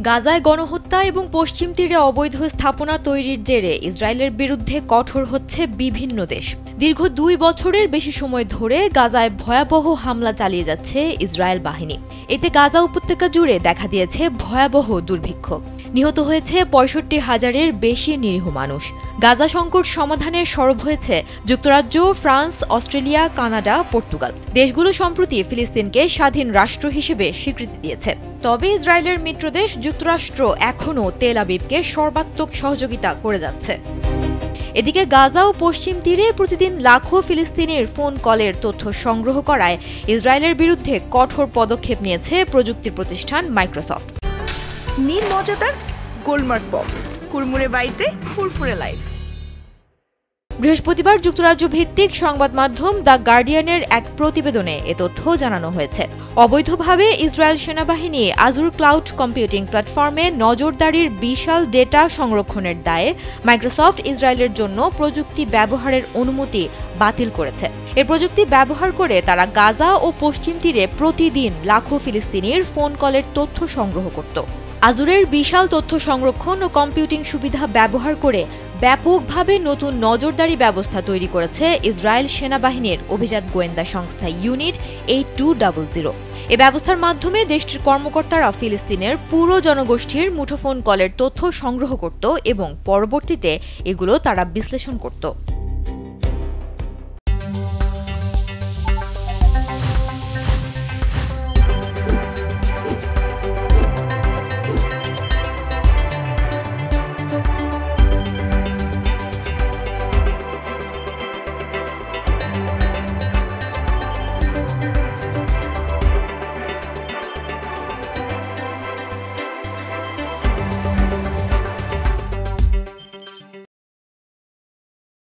গাজায় গণহত্যা এবং পশ্চিম তীরে অবৈধ স্থাপনা তৈরির জেরে ইসরায়েলের বিরুদ্ধে কঠোর হচ্ছে বিভিন্ন দেশ। দীর্ঘ 2 বছরের বেশি সময় ধরে গাজায় ভয়াবহ হামলা চালিয়ে যাচ্ছে ইসরায়েল বাহিনী। এতে গাজা উপত্যকা জুড়ে দেখা দিয়েছে ভয়াবহ দুর্ভিক্ষ। নিহত হয়েছে 65,000-এর বেশি নিরীহ মানুষ। গাজা সংকট সমাধানে সরব হয়েছে যুক্তরাজ্য, ফ্রান্স, অস্ট্রেলিয়া, কানাডা, পর্তুগাল। দেশগুলো সম্প্রতি ফিলিস্তিনকে স্বাধীন রাষ্ট্র হিসেবে স্বীকৃতি দিয়েছে। তবে ইসরায়েলের মিত্রদেশ যুক্তরাষ্ট্র এখনও তেল আবিবকে সর্বাত্মক সহযোগিতা করে যাচ্ছে। এদিকে গাজা ও পশ্চিম তীরে প্রতিদিন লাখো ফিলিস্তিনির ফোন কলের তথ্য সংগ্রহ করায় ইসরায়েলের বিরুদ্ধে কঠোর পদক্ষেপ নিয়েছে প্রযুক্তি প্রতিষ্ঠান মাইক্রোসফট। নীল মজাদার গোলমার্ক পপস, কুরমুরে বাইটে ফুরফুরে লাইফ। বৃহস্পতিবার যুক্তরাজ্য ভিত্তিক সংবাদ মাধ্যম দ্য গার্ডিয়ানের এক প্রতিবেদনে এ তথ্য জানানো হয়েছে। অবৈধভাবে ইসরায়েল সেনাবাহিনী আজুর ক্লাউড কম্পিউটিং প্ল্যাটফর্মে নজরদারির বিশাল ডেটা সংরক্ষণের দায়ে মাইক্রোসফট ইসরায়েলের জন্য প্রযুক্তি ব্যবহারের অনুমতি বাতিল করেছে। এর প্রযুক্তি ব্যবহার করে তারা গাজা ও পশ্চিম তীরে প্রতিদিন লাখো ফিলিস্তিনির ফোন কলের তথ্য সংগ্রহ করত। আজুরের বিশাল তথ্য সংরক্ষণ ও কম্পিউটিং সুবিধা ব্যবহার করে ব্যাপকভাবে নতুন নজরদারি ব্যবস্থা তৈরি করেছে ইসরায়েল সেনাবাহিনীর অভিজাত গোয়েন্দা সংস্থা ইউনিট 8200। এ ব্যবস্থার মাধ্যমে দেশটির কর্মকর্তারা ফিলিস্তিনের পুরো জনগোষ্ঠীর মুঠোফোন কলের তথ্য সংগ্রহ করত এবং পরবর্তীতে এগুলো তারা বিশ্লেষণ করত।